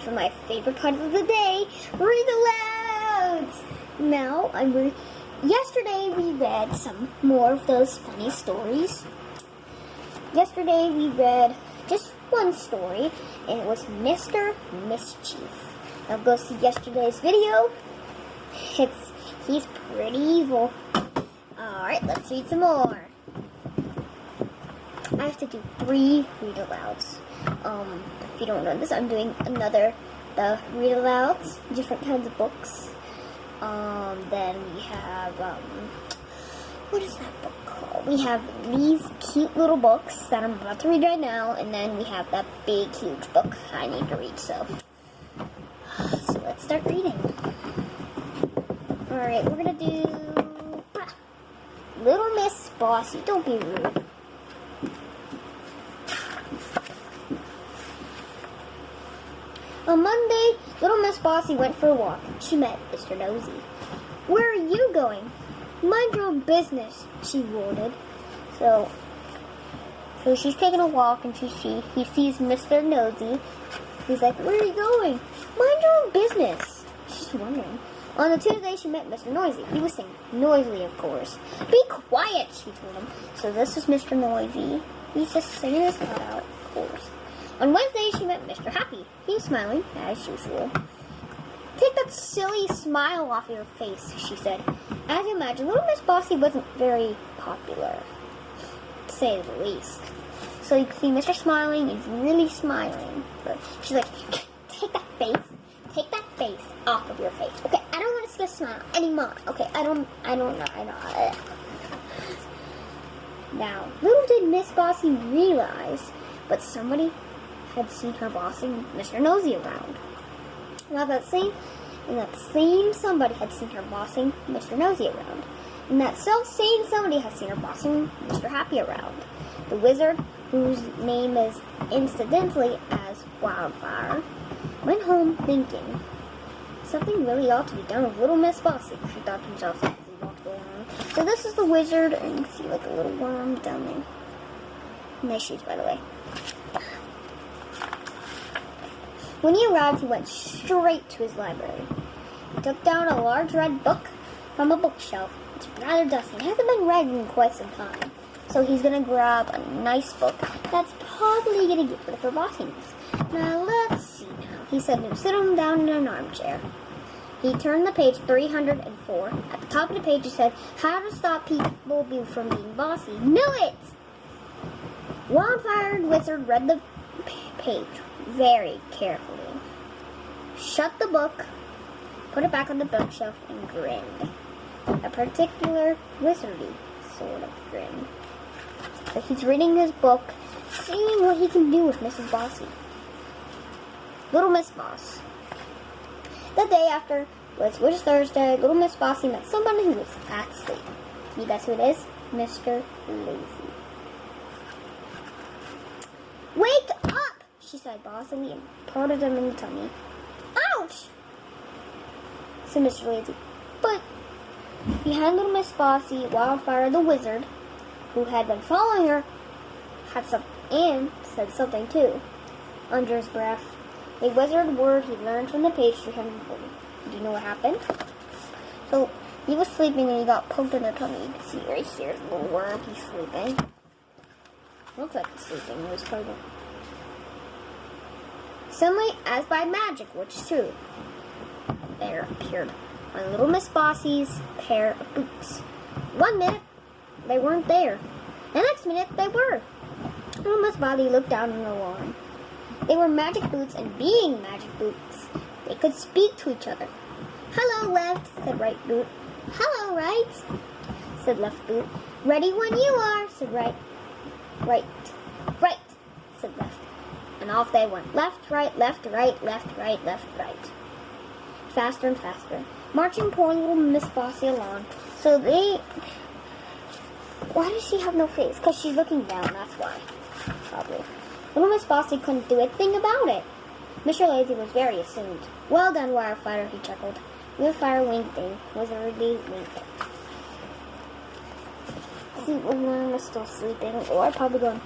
for my favorite part of the day, read alouds. Now, yesterday we read some more of those funny stories. Yesterday we read just one story, and it was Mr. Mischief. Now go see yesterday's video. He's pretty evil. Alright, let's read some more. I have to do 3 read alouds. If you don't know this, I'm doing the read alouds, different kinds of books. Then we have, what is that book called? We have these cute little books that I'm about to read right now, and then we have that big, huge book I need to read, so let's start reading. Alright, we're gonna do Little Miss Bossy. Don't be rude. On Monday, Little Miss Bossy went for a walk. She met Mr. Nosy. "Where are you going?" "Mind your own business," she roared. So she's taking a walk, and he sees Mr. Nosy. He's like, "Where are you going?" "Mind your own business." She's wondering. On the Tuesday, she met Mr. Noisy. He was singing noisily, of course. "Be quiet," she told him. So this is Mr. Noisy. He's just singing his heart out, of course. On Wednesday, she met Mr. Happy. He was smiling, as usual. "Take that silly smile off your face," she said. As you imagine, Little Miss Bossy wasn't very popular, to say the least. So you can see Mr. Smiling is really smiling. But she's like, take that face off of your face. Okay, I don't want to see a smile anymore. Okay, I don't know. Now, little did Miss Bossy realize, but somebody had seen her bossing Mr. Nosy around. Now that same somebody had seen her bossing Mr. Nosy around. And that self-same somebody had seen her bossing Mr. Happy around. The wizard, whose name is incidentally as Wildfire, went home thinking, something really ought to be done with Little Miss Bossy, she thought to himself as he walked along. So this is the wizard, and you can see like a little worm down there. Nice shoes, by the way. When he arrived, he went straight to his library. He took down a large red book from a bookshelf. It's rather dusty. It hasn't been read in quite some time. So he's going to grab a nice book that's probably going to get rid of her bossiness. Now, let's see now. He said to him, sit him down in an armchair. He turned the page 304. At the top of the page, he said, how to stop people from being bossy. Knew it! Wildfire Wizard read the page very carefully, shut the book, put it back on the bookshelf, and grinned. A particular wizardy sort of grin. So he's reading his book, seeing what he can do with Mrs. Bossy. Little Miss Boss. The day after, which was Thursday, Little Miss Bossy met somebody who was asleep. You guess who it is? Mr. Lazy. "Wake up!" she said bossily and prodded him in the tummy. "Ouch!" said Mr. Lazy. But behind Little Miss Bossy, Wildfire the wizard, who had been following her, said something too. Under his breath, a wizard word he learned from the page 340. Do you know what happened? So he was sleeping and he got poked in the tummy. You can see right here, the little worm. He's sleeping. Looks like he's sleeping. He was pregnant. Suddenly, as by magic, which is true, there appeared on Little Miss Bossy's pair of boots. 1 minute, they weren't there. The next minute, they were. Little Miss Bossy looked down in alarm. They were magic boots, and being magic boots, they could speak to each other. "Hello, left," said right boot. "Hello, right," said left boot. "Ready when you are," said right. "Right, right," said left. And off they went. Left, right, left, right, left, right, left, right. Faster and faster. Marching poor Little Miss Bossy along. So they... Why does she have no face? Because she's looking down, that's why. Probably. Little Miss Bossy couldn't do a thing about it. Mr. Lazy was very assumed. "Well done, Wildfire," he chuckled. Wildfire winked and wizardly winked. See, when I was still sleeping, or I'd probably go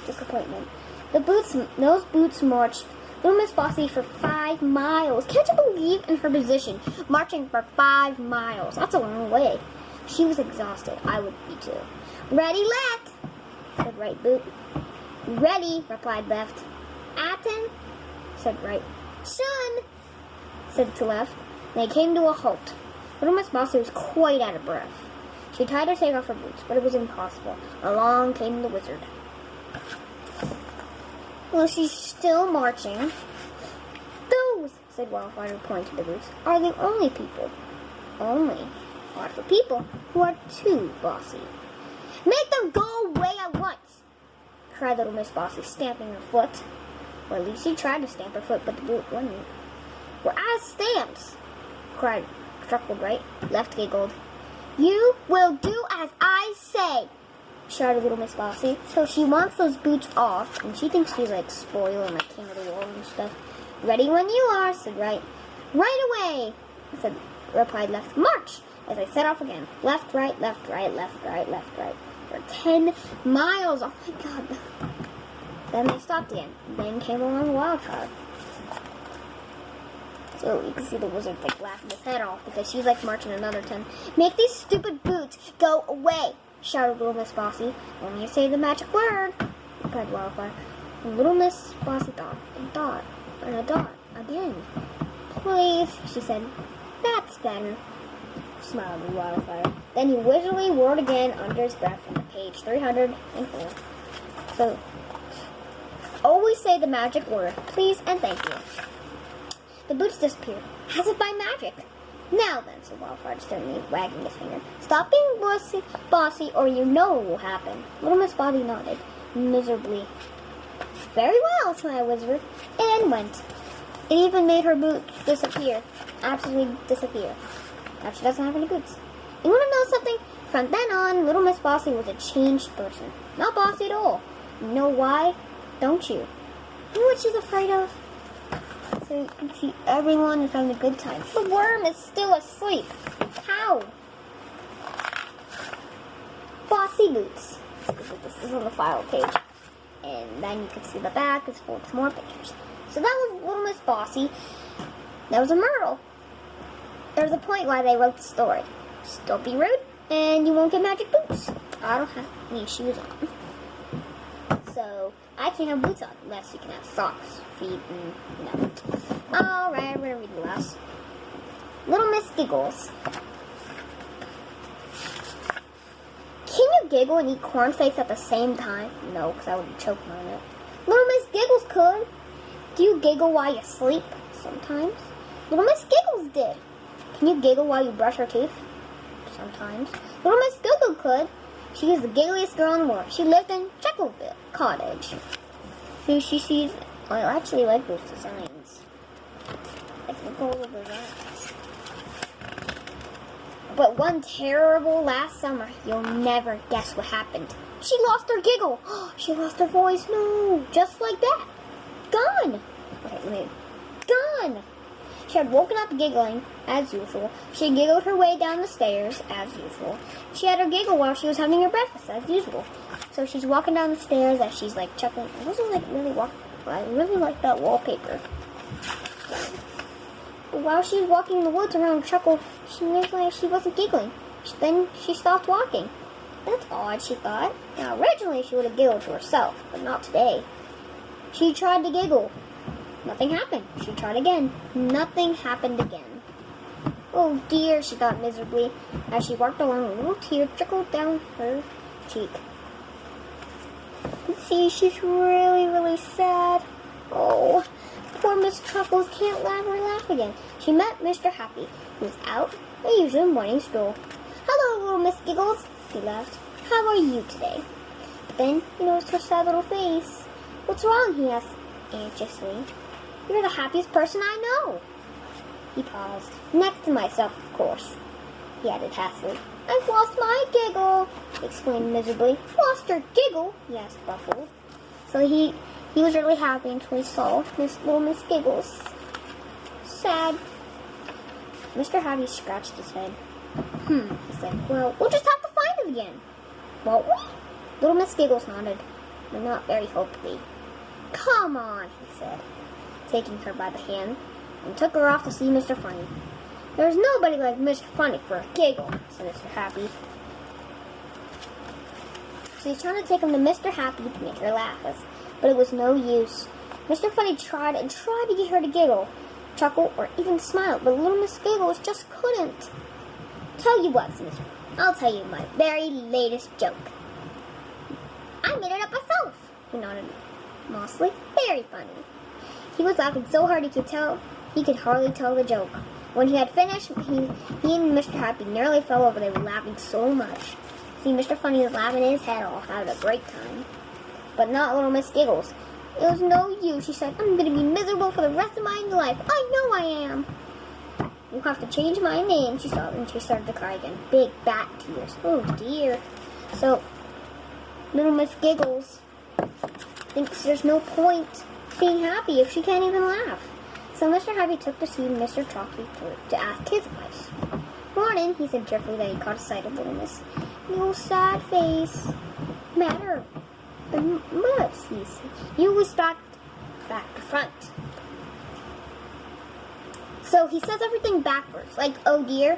disappointment. Those boots marched Little Miss Bossy for 5 miles. Can't you believe in her position? Marching for 5 miles. That's a long way. She was exhausted. I would be too. Ready, left, said right boot. Ready, replied left. Atten, said right. Shun, said to left. They came to a halt. Little Miss Bossy was quite out of breath. She tried to take off her boots, but it was impossible. Along came the wizard. Well, she's still marching. Those, said Wildfire, pointing to the boots, are the only people. Only are for people who are too bossy. Make them go away at once, cried Little Miss Bossy, stamping her foot. Or at least she tried to stamp her foot, but the boot wouldn't. We're out of stamps, chuckled right. Left giggled. You will do as I say, shouted Little Miss Bossy. So she wants those boots off, and she thinks she's like spoiled and like king of the world and stuff. Ready when you are, said right. Right away, replied left. March, as I set off again. Left, right, left, right, left, right, left, right. For 10 miles. Oh my god. Then they stopped again. Then came along Wildfire. So you can see the wizard like laughing his head off because she's like marching another 10. Make these stupid boots go away, shouted Little Miss Bossy. When you say the magic word, replied Wildfire. And Little Miss Bossy thought and thought and a thought again. Please, she said. That's better, smiled Wildfire. Then he wizardly roared again under his breath on page 304. So, always say the magic word, please and thank you. The boots disappeared, as if by magic. Now then, said Wildfire sternly, wagging his finger. Stop being bossy, or you know what will happen. Little Miss Bossy nodded, miserably. Very well, said my wizard, and went. It even made her boots disappear. Absolutely disappear. Now she doesn't have any boots. You want to know something? From then on, Little Miss Bossy was a changed person. Not bossy at all. You know why? Don't you? You know what she's afraid of? So you can see everyone is having a good time. The worm is still asleep. How? Bossy boots. This is on the file page. And then you can see the back is full of more pictures. So that was Little Miss Bossy. That was a Myrtle. There's a point why they wrote the story. Just don't be rude, and you won't get magic boots. I don't have any shoes on. So, I can't have boots on unless you can have socks, feet, and, you know. Alright, I'm going to read the last. Little Miss Giggles. Can you giggle and eat cornflakes at the same time? No, because I would be choking on it. Little Miss Giggles could. Do you giggle while you sleep? Sometimes. Little Miss Giggles did. Can you giggle while you brush your teeth? Sometimes. Little Miss Giggle could. She is the giggliest girl in the world. She lived in Chuckleville Cottage. So she sees... I actually like those designs. Like, look all the designs. But one terrible last summer, you'll never guess what happened. She lost her giggle. She lost her voice. No, just like that. Gone. Okay, gone. She had woken up giggling, as usual. She giggled her way down the stairs, as usual. She had her giggle while she was having her breakfast, as usual. So she's walking down the stairs as she's, like, chuckling. I wasn't, like, really walking. I really like that wallpaper. But while she was walking in the woods around Chuckle, she realized she wasn't giggling. Then she stopped walking. That's odd, she thought. Now, originally she would have giggled to herself, but not today. She tried to giggle. Nothing happened. She tried again. Nothing happened again. Oh dear, she thought miserably. As she walked along, a little tear trickled down her cheek. You see, she's really, really sad. Oh, poor Miss Chuckles can't laugh again. She met Mr. Happy, who was out a usual morning stroll. Hello, little Miss Giggles, he laughed. How are you today? But then he noticed her sad little face. What's wrong? He asked anxiously. You're the happiest person I know. He paused. Next to myself, of course, he added hastily. I've lost my giggle, he explained miserably. Lost your giggle? He asked, ruffled. So he was really happy until he saw little Miss Giggles. Sad. Mr. Happy scratched his head. He said. Well, we'll just have to find it again. Won't we? Little Miss Giggles nodded, but not very hopefully. Come on, he said. taking her by the hand, and took her off to see Mr. Funny. "There's nobody like Mr. Funny for a giggle," said Mr. Happy. So he's trying to take him to Mr. Happy to make her laugh, but it was no use. Mr. Funny tried and tried to get her to giggle, chuckle, or even smile, but little Miss Giggles just couldn't. "Tell you what," said Mr. Funny, "I'll tell you my very latest joke." "I made it up myself," he nodded mossily. "Very funny." He was laughing so hard he could hardly tell the joke. When he had finished, he and Mr. Happy nearly fell over. They were laughing so much. See, Mr. Funny was laughing his head off, having a great time. But not little Miss Giggles. "It was no use," she said. "I'm going to be miserable for the rest of my life. I know I am." "You'll have to change my name," she sobbed, and she started to cry again. Big bat tears. Oh dear. So, little Miss Giggles thinks there's no point being happy if she can't even laugh. So Mr. Happy took to see Mr. Chalky to ask his advice. "Morning," he said cheerfully. Then he caught sight of little Miss Giggles' sad face. "Matter the much," he said. "You was back to front." So he says everything backwards, like "oh dear,"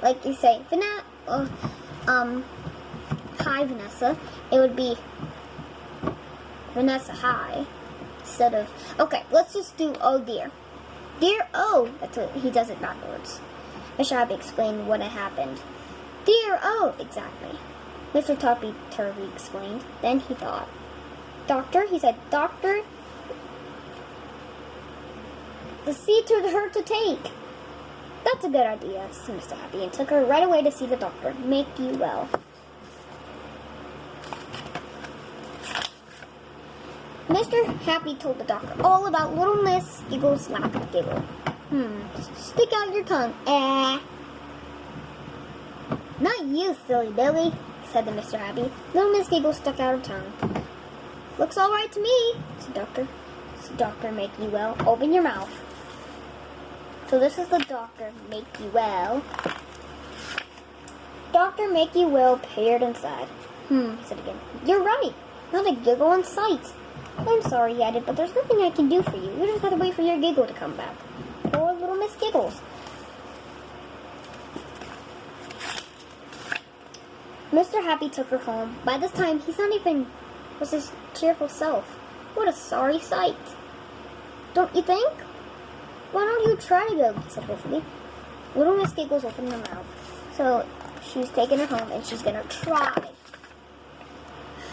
like you say "hi Vanessa." It would be "Vanessa, hi," instead of, okay, let's just do "oh dear." "Dear, oh," that's what he does it backwards. Mr. Happy explained what had happened. "Dear, oh," exactly. Mr. Toppy Turvy explained. Then he thought. "Doctor," he said, "Doctor, the seat to her to take." "That's a good idea," said Mr. Happy, and took her right away to see the doctor. "Make you well." Mr. Happy told the doctor all about little Miss Giggles' laugh and giggle. "Stick out your tongue." "Not you, silly Billy," said the Mr. Happy. Little Miss Giggles stuck out her tongue. "Looks all right to me," said Doctor. So Doctor Make You Well, open your mouth. So this is the Doctor Make You Well. Doctor Make You Well peered inside. He said again. "You're right. Not a giggle in sight." "I'm sorry," he added, "but there's nothing I can do for you. You just have to wait for your giggle to come back." Poor little Miss Giggles. Mr. Happy took her home. By this time, he's not even was his cheerful self. What a sorry sight. "Don't you think?" "Why don't you try to go?" he said hopefully. Little Miss Giggles opened her mouth. So she's taking her home and she's going to try.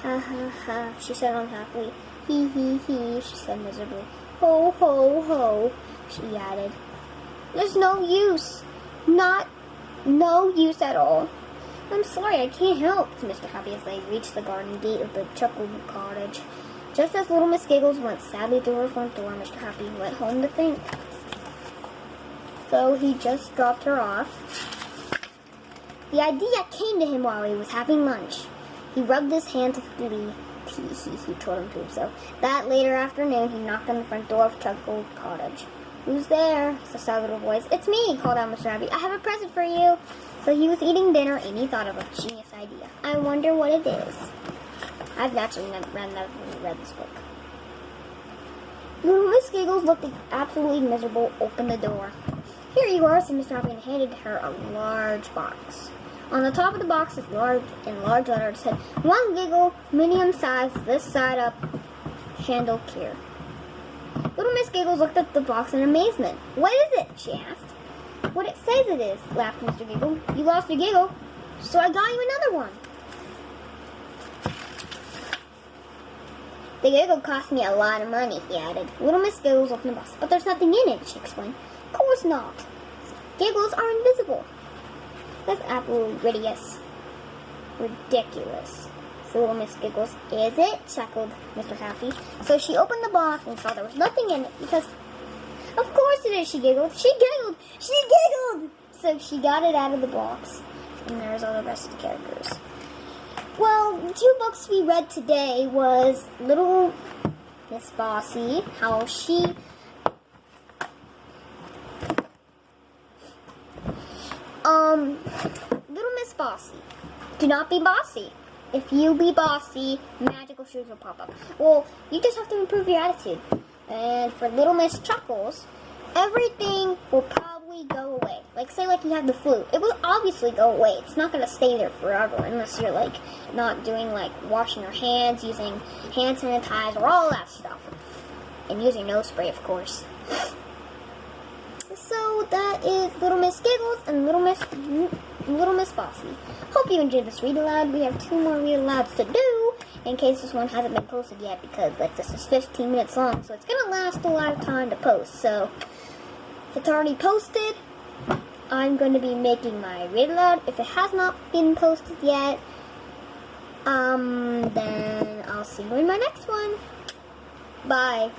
"Ha ha ha," she said unhappily. "He he he," she said miserably. "Ho ho ho," she added. "There's no use. No use at all." "I'm sorry, I can't help," said Mr. Happy as they reached the garden gate of the Chuckle Cottage. Just as little Miss Giggles went sadly through her front door, Mr. Happy went home to think. So he just dropped her off. The idea came to him while he was having lunch. He rubbed his hands with glee. He told him to himself. That later afternoon, he knocked on the front door of Chuckle Cottage. "Who's there?" said a sad little voice. "It's me," called out Mr. Happy. "I have a present for you." So he was eating dinner, and he thought of a genius idea. "I wonder what it is." I've actually never read this book. Little Miss Giggles looked absolutely miserable, opened the door. "Here you are," said Mr. Happy, and handed her a large box. On the top of the box, in large letters, said, "1 giggle, medium size, this side up, handle clear." Little Miss Giggles looked at the box in amazement. "What is it?" she asked. "What it says it is," laughed Mr. Giggle. "You lost your giggle, so I got you another one." "The giggle cost me a lot of money," he added. Little Miss Giggles opened the box. "But there's nothing in it," she explained. "Of course not. Giggles are invisible." "That's absolutely ridiculous. So little Miss Giggles. "Is it?" chuckled Mr. Happy. So she opened the box and saw there was nothing in it because, "Of course it is," she giggled. She giggled! She giggled! So she got it out of the box. And there's all the rest of the characters. Well, the 2 books we read today was Little Miss Bossy, how she Little Miss Bossy. Do not be bossy. If you be bossy, magical shoes will pop up. Well, you just have to improve your attitude. And for Little Miss Chuckles, everything will probably go away. Like, say, like, you have the flu. It will obviously go away. It's not going to stay there forever unless you're, like, not doing, like, washing your hands, using hand sanitizer, all that stuff. And using nose spray, of course. So, that is Little Miss Giggles and Little Miss Bossy. Hope you enjoyed this read aloud. We have 2 more read alouds to do, in case this one hasn't been posted yet, because, like, this is 15 minutes long, so it's going to last a lot of time to post. So, if it's already posted, I'm going to be making my read aloud. If it has not been posted yet, then I'll see you in my next one. Bye.